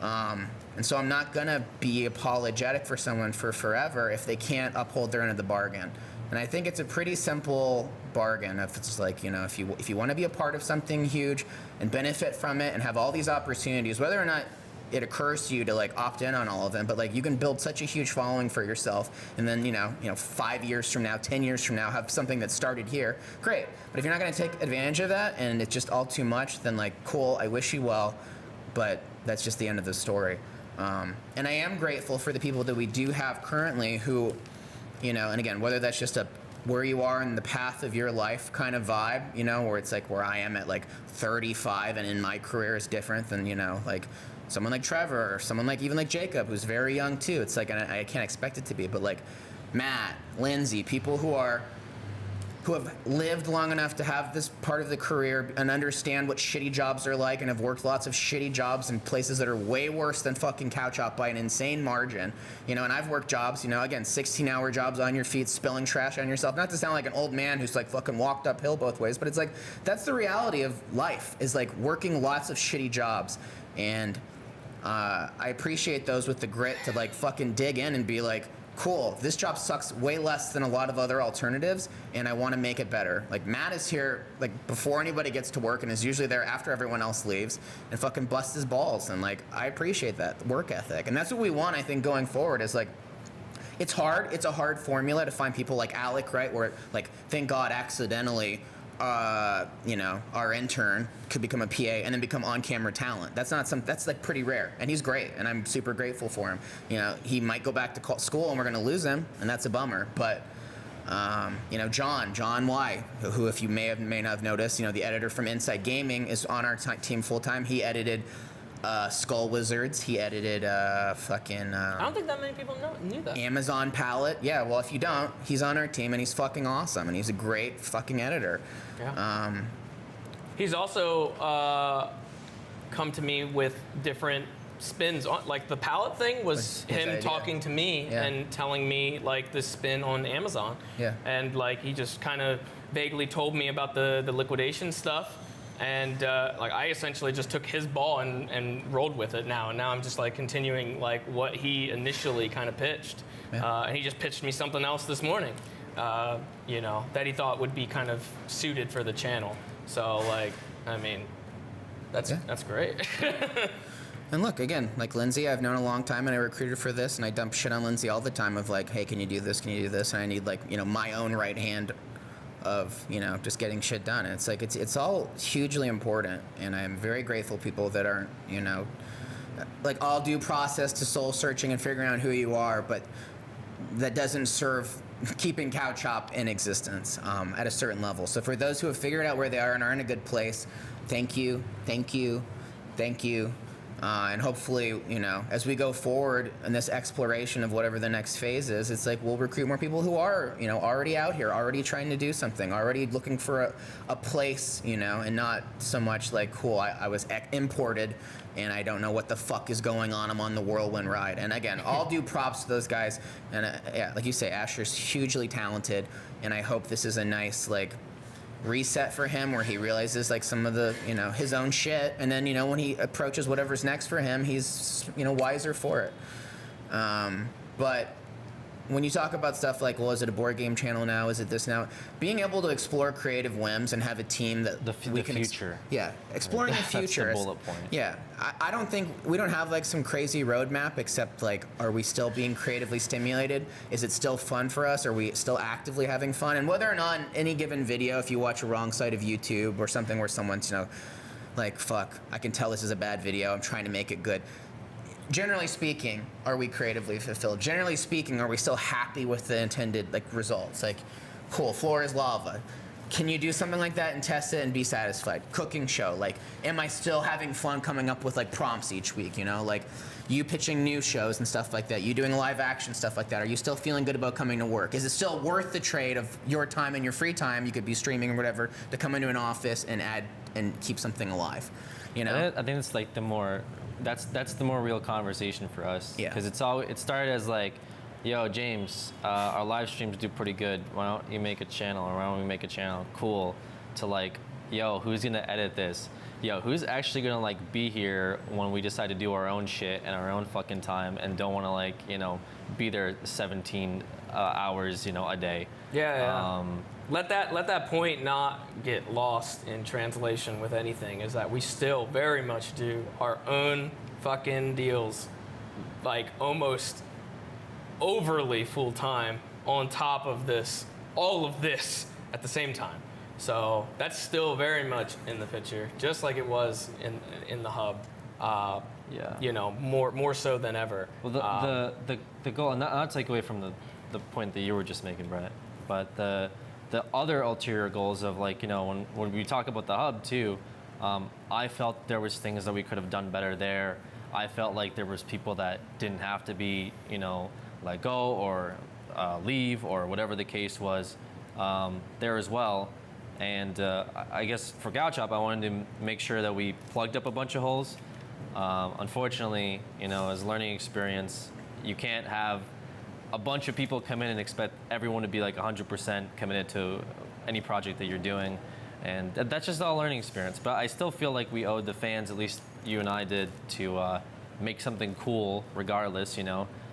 And so I'm not gonna be apologetic for someone for forever if they can't uphold their end of the bargain. And I think it's a pretty simple bargain. If it's like, if you want to be a part of something huge and benefit from it and have all these opportunities, whether or not it occurs to you to like opt in on all of them, but like you can build such a huge following for yourself, and then 5 years from now, 10 years from now, have something that started here. Great, but if you're not going to take advantage of that and it's just all too much, then like cool, I wish you well, but that's just the end of the story. And I am grateful for the people that we do have currently who, and again, whether that's just a where you are in the path of your life kind of vibe, where it's like where I am at like 35 and in my career is different than like someone like Trevor, or someone like even like Jacob, who's very young too. It's like, and I can't expect it to be, but like Matt, Lindsay, people who have lived long enough to have this part of the career and understand what shitty jobs are like, and have worked lots of shitty jobs in places that are way worse than fucking Couch Op by an insane margin. And I've worked jobs, again, 16-hour jobs on your feet, spilling trash on yourself. Not to sound like an old man who's like fucking walked uphill both ways, but it's like, that's the reality of life, is like working lots of shitty jobs. And I appreciate those with the grit to like fucking dig in and be like, cool, this job sucks way less than a lot of other alternatives, and I want to make it better. Like Matt is here like before anybody gets to work, and is usually there after everyone else leaves, and fucking busts his balls, and like I appreciate that work ethic, and that's what we want, I think, going forward, is like, it's hard. It's a hard formula to find people like Alec, right? Where like, thank God, accidentally, our intern could become a PA and then become on-camera talent. That's like pretty rare, and he's great, and I'm super grateful for him. He might go back to school, and we're gonna lose him, and that's a bummer. But John Y, who if you may not have noticed, the editor from Inside Gaming is on our team full time. He edited Skull Wizards. He edited I don't think that many people knew that. Amazon Palette. Yeah, well, if you don't, he's on our team, and he's fucking awesome, and he's a great fucking editor. Yeah. He's also come to me with different spins on, like the palette thing was him idea. Talking to me and telling me like this spin on Amazon. Yeah. And like he just kind of vaguely told me about the liquidation stuff. And like I essentially just took his ball and rolled with it now. And now I'm just like continuing like what he initially kind of pitched. Yeah. And he just pitched me something else this morning, that he thought would be kind of suited for the channel. So like, I mean, that's great. And look, again, like Lindsay, I've known a long time, and I recruited for this, and I dump shit on Lindsay all the time of like, hey, can you do this? Can you do this? And I need like, my own right hand of, just getting shit done. And it's like, it's all hugely important, and I'm very grateful people that aren't, like all due process to soul searching and figuring out who you are, but that doesn't serve keeping Couch Hop in existence at a certain level. So for those who have figured out where they are and are in a good place, thank you. And hopefully, as we go forward in this exploration of whatever the next phase is, it's like we'll recruit more people who are, already out here, already trying to do something, already looking for a place, and not so much like, cool, I was imported and I don't know what the fuck is going on. I'm on the whirlwind ride. And again, all due props to those guys. And like you say, Asher's hugely talented, and I hope this is a nice, like, reset for him where he realizes like some of the his own shit, and then when he approaches whatever's next for him, he's wiser for it. But when you talk about stuff like, well, is it a board game channel now, is it this now, being able to explore creative whims and have a team that we can future exploring the future. That's the bullet point. I don't think we don't have like some crazy roadmap, except like, are we still being creatively stimulated? Is it still fun for us? Are we still actively having fun? And whether or not in any given video, if you watch a wrong side of YouTube or something where someone's like, fuck, I can tell this is a bad video, I'm trying to make it good. Generally speaking, are we creatively fulfilled? Generally speaking, are we still happy with the intended like results? Like, cool, floor is lava. Can you do something like that and test it and be satisfied? Cooking show, like, am I still having fun coming up with like prompts each week? Like you pitching new shows and stuff like that. You doing live action stuff like that. Are you still feeling good about coming to work? Is it still worth the trade of your time and your free time? You could be streaming or whatever to come into an office and add and keep something alive. I think it's like that's the more real conversation for us. Yeah. Because it started as like, yo, James, our live streams do pretty good. Why don't you make a channel? Or why don't we make a channel? Cool. To like, yo, who's gonna edit this? Yo, who's actually gonna like be here when we decide to do our own shit in our own fucking time and don't want to like, be there 17 hours, a day. Yeah. Let that point not get lost in translation with anything, is that we still very much do our own fucking deals, like almost overly full time on top of this, all of this at the same time. So that's still very much in the picture, just like it was in the hub. More so than ever. Well, the goal, and not take away from the point that you were just making, Brett, but the other ulterior goals of like, when we talk about the hub too, I felt there was things that we could have done better there. I felt like there was people that didn't have to be, let go or leave or whatever the case was there as well. And I guess for Couch Hop, I wanted to make sure that we plugged up a bunch of holes. Unfortunately, as a learning experience, you can't have a bunch of people come in and expect everyone to be like 100% committed to any project that you're doing. And that's just all learning experience. But I still feel like we owed the fans, at least you and I did, to make something cool regardless,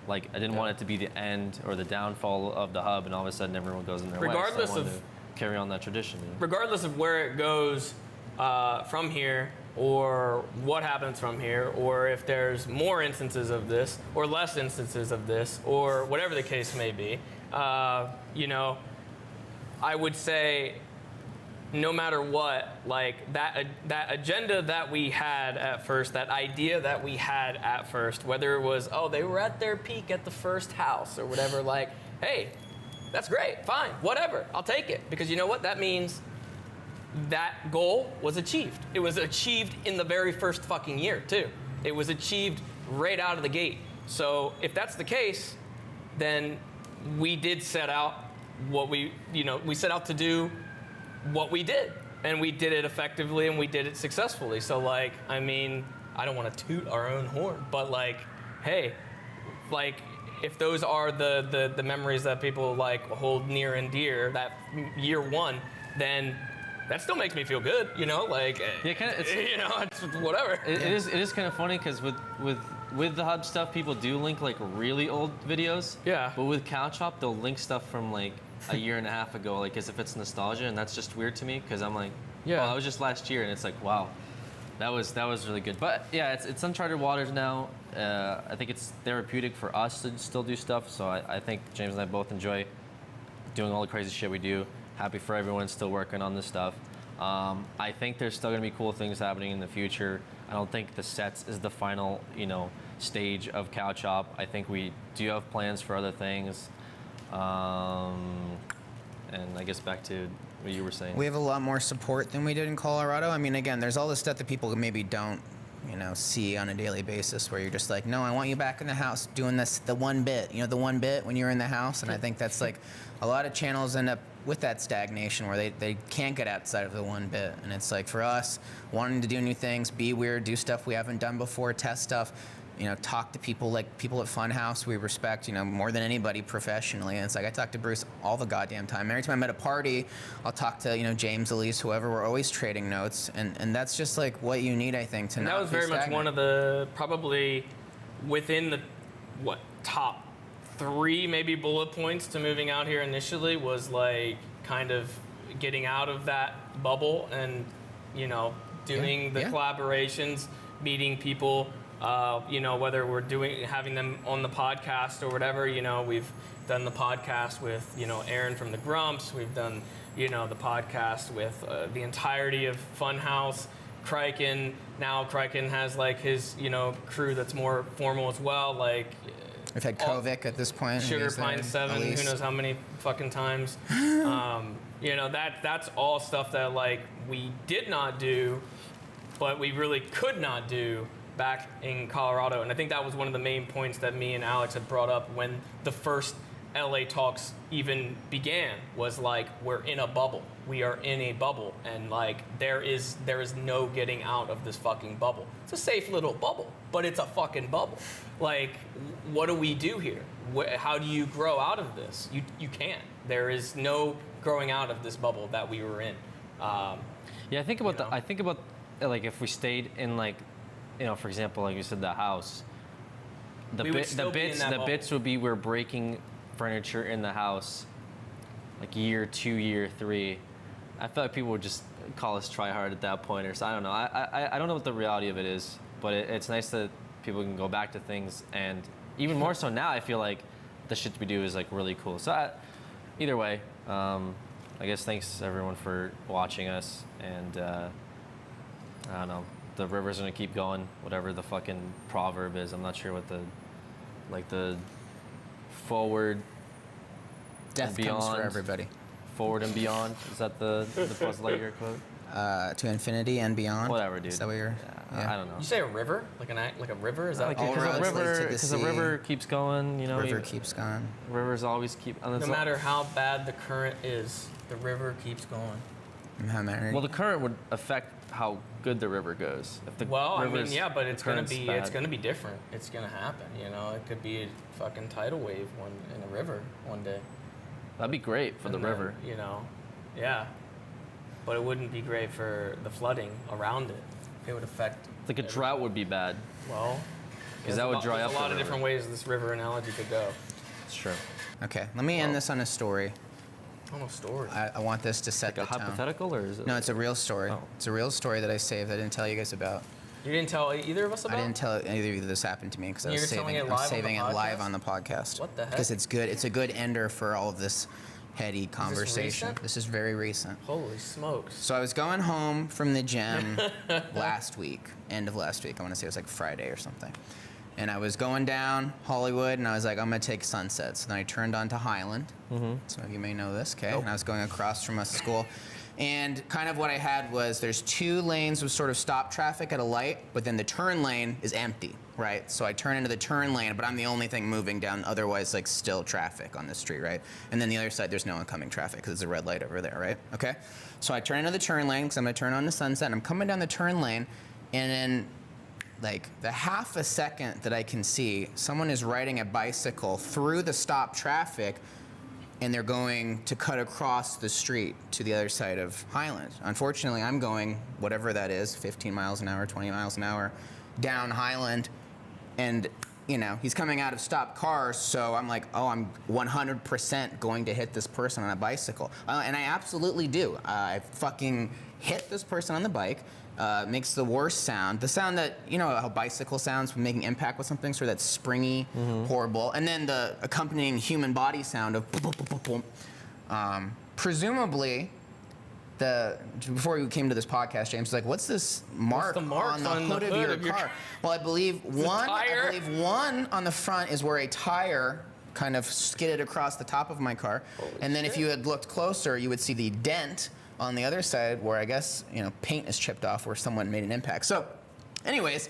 Like, I didn't want it to be the end or the downfall of the hub and all of a sudden everyone goes in their way. So I wanted to carry on that tradition. Regardless of where it goes from here, or what happens from here, or if there's more instances of this, or less instances of this, or whatever the case may be. You know, I would say, no matter what, like that agenda that we had at first, that idea that we had at first, whether it was, oh, they were at their peak at the first house or whatever, like, hey, that's great, fine, whatever, I'll take it. Because you know what? That means that goal was achieved. It was achieved in the very first fucking year, too. It was achieved right out of the gate. So if that's the case, then we did set out what we set out to do what we did, and we did it effectively, and we did it successfully. So, like, I mean, I don't want to toot our own horn, but like, hey, like, if those are the memories that people like hold near and dear, that year one, then that still makes me feel good, you know, like, Yeah, kind of. you know, it's whatever. It is kind of funny because with the hub stuff, people do link like really old videos. Yeah. But with Couch Hop, they'll link stuff from like a year and a half ago, like as if it's nostalgia, and that's just weird to me because I'm like, Yeah. well, that was just last year, and it's like, wow, that was really good. But yeah, it's uncharted waters now. I think it's therapeutic for us to still do stuff. So I think James and I both enjoy doing all the crazy shit we do. Happy for everyone still working on this stuff. I think there's still gonna be cool things happening in the future. I don't think the sets is the final, stage of Couch Hop. I think we do have plans for other things. And I guess back to what you were saying. We have a lot more support than we did in Colorado. I mean, again, there's all this stuff that people maybe don't, see on a daily basis where you're just like, no, I want you back in the house doing this, the one bit, the one bit when you're in the house. And I think that's like a lot of channels end up with that stagnation where they can't get outside of the one bit. And it's like for us, wanting to do new things, be weird, do stuff we haven't done before, test stuff, talk to people like people at Funhouse we respect, more than anybody professionally. And it's like I talk to Bruce all the goddamn time. Every time I'm at a party, I'll talk to, James, Elise, whoever. We're always trading notes. And that's just like what you need, I think, to And not that was be very much stagnant. one of the, probably within the, top 3 maybe bullet points to moving out here initially was like kind of getting out of that bubble and, doing the Yeah. collaborations, meeting people, whether we're having them on the podcast or whatever, we've done the podcast with, Aaron from the Grumps. We've done, the podcast with the entirety of Funhouse. Criken, now Criken has like his, crew that's more formal as well. Like We've had Kovic at this point. Sugar He's there, Pine 7, Elise. who knows how many fucking times. That's all stuff that like we did not do, but we really could not do back in Colorado. And I think that was one of the main points that me and Aleks had brought up when the first LA talks even began, was like, we're in a bubble. We are in a bubble, and like there is no getting out of this fucking bubble. It's a safe little bubble, but it's a fucking bubble. Like, what do we do here? How do you grow out of this? You can't. There is no growing out of this bubble that we were in. Yeah, I think about like if we stayed in like, for example, like you said, the house. The bits would be we're breaking furniture in the house, like year 2, year 3. I feel like people would just call us try hard at that point, or so. I don't know. I don't know what the reality of it is, but it's nice that people can go back to things, and even more so now, I feel like the shit we do is like really cool. So either way, I guess thanks everyone for watching us, and I don't know. The river's gonna keep going, whatever the fucking proverb is. I'm not sure what the forward Death and beyond. comes for everybody. Forward and beyond. Is that the Buzz Lightyear quote? To infinity and beyond. Whatever, dude. Is that what you're? I don't know. You say a river, like a river? Is that Like, all because roads lead to the the sea. river keeps going, River keeps going. Rivers always keep. And no matter how bad the current is, the river keeps going. How many? Well, the current would affect how good the river goes. If the river's- but it's gonna current's be bad. different. It's gonna happen. It could be a fucking tidal wave in a river one day. That'd be great for the And then, river. Yeah. But it wouldn't be great for the flooding around it. It would affect. Like a drought would be bad. Well, Because that would dry up There's a lot the of river. different ways this river analogy could go. It's true. Okay, let me end this on a story. Oh, no story. I want this to set Like a the tone. hypothetical, or is it? No, it's a real story. Oh. It's a real story that I saved. I didn't tell you guys about. You didn't tell either of us about I didn't tell either of you that this happened to me because I You're was telling saving it I was live on saving the it live podcast? on the podcast. What the heck? Because it's good. It's a good ender for all of this heady conversation. recent? This is very recent. Holy smokes. So I was going home from the gym last week, end of last week. I want to say it was like Friday or something. And I was going down Hollywood, and I was like, I'm going to take Sunset. So then I turned onto Highland. Some of you may know this, okay? Nope. And I was going across from a school. And kind of what I had was there's 2 lanes of sort of stop traffic at a light, but then the turn lane is empty, right? So I turn into the turn lane, but I'm the only thing moving down, otherwise like still traffic on the street, right? And then the other side, there's no oncoming traffic because there's a red light over there, right? Okay? So I turn into the turn lane because I'm going to turn on the Sunset, and I'm coming down the turn lane, and then like the half a second that I can see, someone is riding a bicycle through the stop traffic, and they're going to cut across the street to the other side of Highland. Unfortunately, I'm going whatever that is, 15 miles an hour, 20 miles an hour, down Highland, and you know, he's coming out of stopped cars, so I'm like, oh, I'm 100% going to hit this person on a bicycle. And I absolutely do. I fucking hit this person on the bike. Makes the worst sound. The sound that, you know how bicycle sounds when making impact with something, sort of that springy, horrible. And then the accompanying human body sound of boom, boom, boom, boom, boom. Presumably, before we came to this podcast, James was like, what's this mark, the mark on the hood of your car? Well, I believe one on the front is where a tire kind of skidded across the top of my car. And then if you had looked closer, you would see the dent on the other side where I guess, you know, paint is chipped off where someone made an impact. So anyways,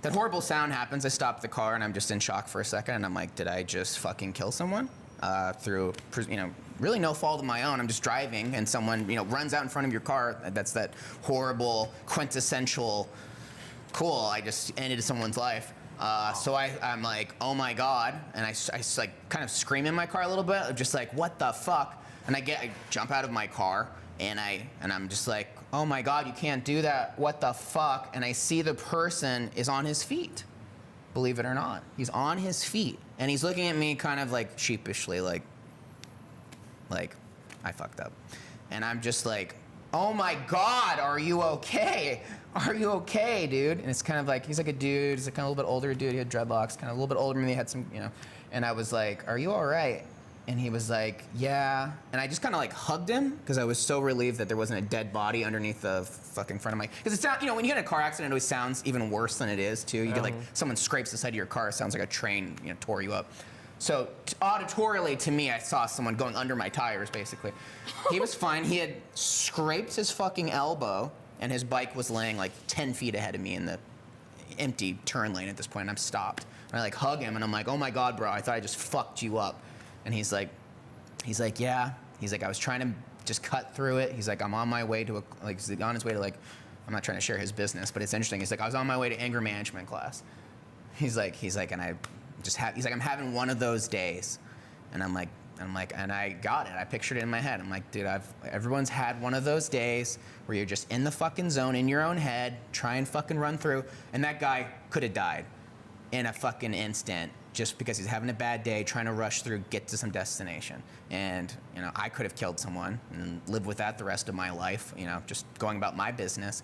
that horrible sound happens. I stop the car and I'm just in shock for a second, and I'm like, did I just fucking kill someone? Through, you know, really no fault of my own. I'm just driving and someone, you know, runs out in front of your car. That's that horrible, quintessential, cool, I just ended someone's life. So I'm like, oh my God. And I like kind of scream in my car a little bit, just like, what the fuck? And I jump out of my car, and I'm just like, oh my God, you can't do that. What the fuck? And I see the person is on his feet. Believe it or not. He's on his feet. And he's looking at me kind of like sheepishly, like I fucked up. And I'm just like, oh my God, are you okay? Are you okay, dude? And it's kind of like, he's like a dude, he's like kind of a little bit older dude, he had dreadlocks, kind of a little bit older than me, had some, you know. And I was like, are you all right? And he was like, yeah. And I just kind of like hugged him because I was so relieved that there wasn't a dead body underneath the fucking front of my, because it sounds, you know, when you get in a car accident, it always sounds even worse than it is too. You get like, someone scrapes the side of your car, it sounds like a train, you know, tore you up. So auditorily to me, I saw someone going under my tires basically. He was fine. He had scraped his fucking elbow and his bike was laying like 10 feet ahead of me in the empty turn lane at this point, and I'm stopped. And I like hug him and I'm like, oh my God, bro, I thought I just fucked you up. And he's like, yeah. He's like, I was trying to just cut through it. He's like, I'm on my way to he's on his way to like, I'm not trying to share his business, but it's interesting. He's like, I was on my way to anger management class. He's like, and I just he's like, I'm having one of those days. And I'm like, and I got it. I pictured it in my head. I'm like, dude, everyone's had one of those days where you're just in the fucking zone, in your own head, try and fucking run through. And that guy could have died in a fucking instant, just because he's having a bad day, trying to rush through, get to some destination. And, you know, I could have killed someone and lived with that the rest of my life, you know, just going about my business.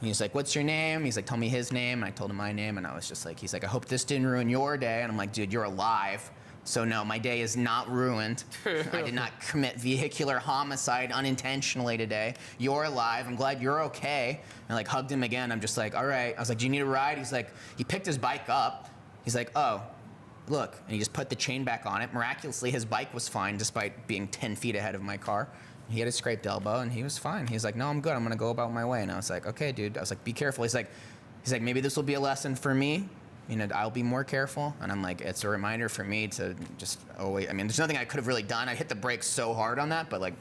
He's like, what's your name? He's like, tell me his name. And I told him my name, and I was just like, he's like, I hope this didn't ruin your day. And I'm like, dude, you're alive. So no, my day is not ruined. I did not commit vehicular homicide unintentionally today. You're alive. I'm glad you're okay. And I like hugged him again. I'm just like, all right. I was like, do you need a ride? He's like, he picked his bike up. He's like, oh, look. And he just put the chain back on it. Miraculously, his bike was fine despite being 10 feet ahead of my car. He had a scraped elbow, and he was fine. He was like, no, I'm good. I'm going to go about my way. And I was like, okay, dude. I was like, be careful. He's like, maybe this will be a lesson for me. You know, I'll be more careful. And I'm like, it's a reminder for me to just always, I mean, there's nothing I could have really done. I hit the brakes so hard on that, but like,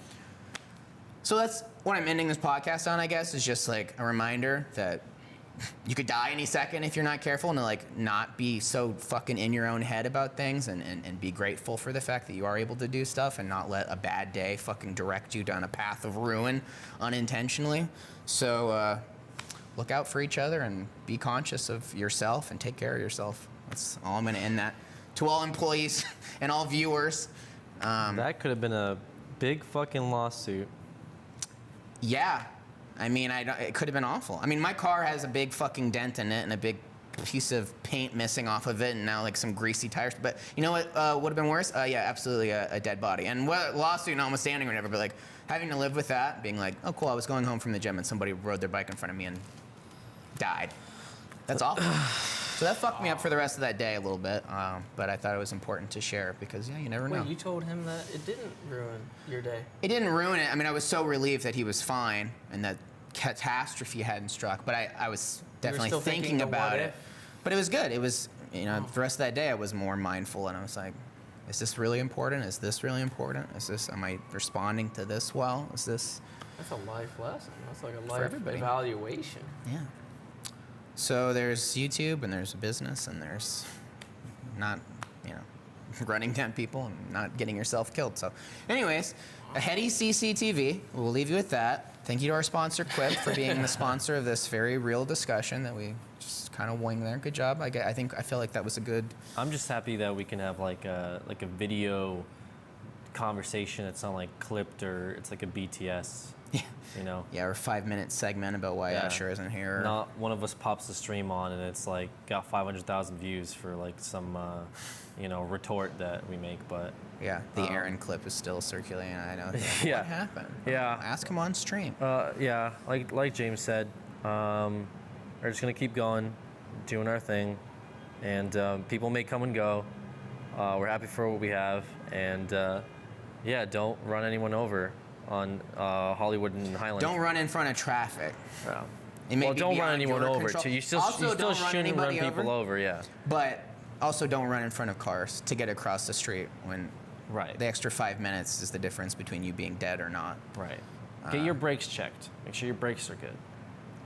so that's what I'm ending this podcast on, I guess, is just like a reminder that you could die any second if you're not careful, and to like not be so fucking in your own head about things, and be grateful for the fact that you are able to do stuff and not let a bad day fucking direct you down a path of ruin unintentionally. So look out for each other and be conscious of yourself and take care of yourself. That's all I'm going to end that. To all employees and all viewers. That could have been a Big fucking lawsuit. Yeah. I mean, it could have been awful. I mean, my car has a big fucking dent in it and a big piece of paint missing off of it, and now like some greasy tires. But you know what would have been worse? Yeah, absolutely a dead body. And what lawsuit notwithstanding or whatever, but like having to live with that, being like, oh cool, I was going home from the gym and somebody rode their bike in front of me and died. That's awful. So that fucked me up for the rest of that day a little bit. But I thought it was important to share because yeah, you never know. Wait, you told him that it didn't ruin your day? It didn't ruin it. I mean, I was so relieved that he was fine and that catastrophe hadn't struck. But I was definitely still thinking the about what it. if? But it was good. It was, you know, the rest of that day I was more mindful and I was like, is this really important? Is this really important? Am I responding to this well? Is this? That's a life lesson. That's like a life everybody. evaluation. Yeah. So there's YouTube and there's business and there's not, you know, running down people and not getting yourself killed. So anyways, a heady Cctv. We'll leave you with that. Thank you to our sponsor, Quip, for being the sponsor of this very real discussion that we just kind of winged there. Good job. I feel like that was a good. I'm just happy that we can have like a video conversation. It's not like clipped or it's like a BTS. Yeah. You know. Yeah, or a 5-minute segment about why Usher isn't here. Not one of us pops the stream on and it's like got 500,000 views for like some you know, retort that we make, but. Yeah, the Aaron clip is still circulating. I know. Yeah. What happened? Yeah. Ask him on stream. Yeah, like James said, we're just gonna keep going, doing our thing, and people may come and go. We're happy for what we have, and yeah, don't run anyone over on Hollywood and Highland. Don't run in front of traffic. Yeah. It may Well, be don't run beyond anyone your over. control. Too. You still Also, don't shouldn't run anybody people over. Yeah. But also don't run in front of cars to get across the street when Right. the extra 5 minutes is the difference between you being dead or not. Right. Get your brakes checked. Make sure your brakes are good.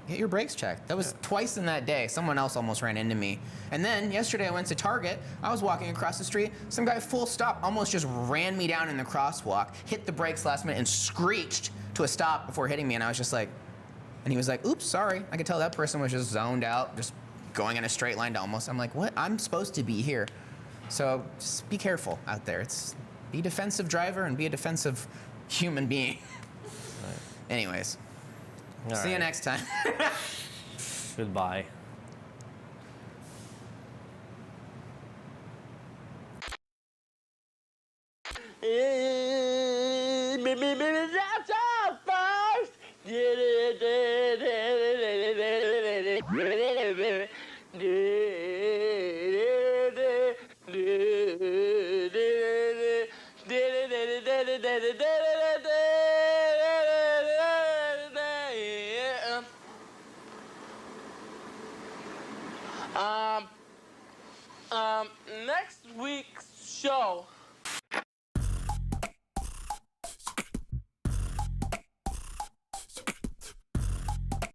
Get your brakes checked. That was twice in that day. Someone else almost ran into me. And then yesterday I went to Target. I was walking across the street. Some guy full stop almost just ran me down in the crosswalk, hit the brakes last minute and screeched to a stop before hitting me. And I was just like, and he was like, oops, sorry. I could tell that person was just zoned out, just going in a straight line to almost. I'm like, what? I'm supposed to be here. So just be careful out there. Be a defensive driver and be a defensive human being. Right. Anyways, All see you right. next time. Goodbye. Next week's show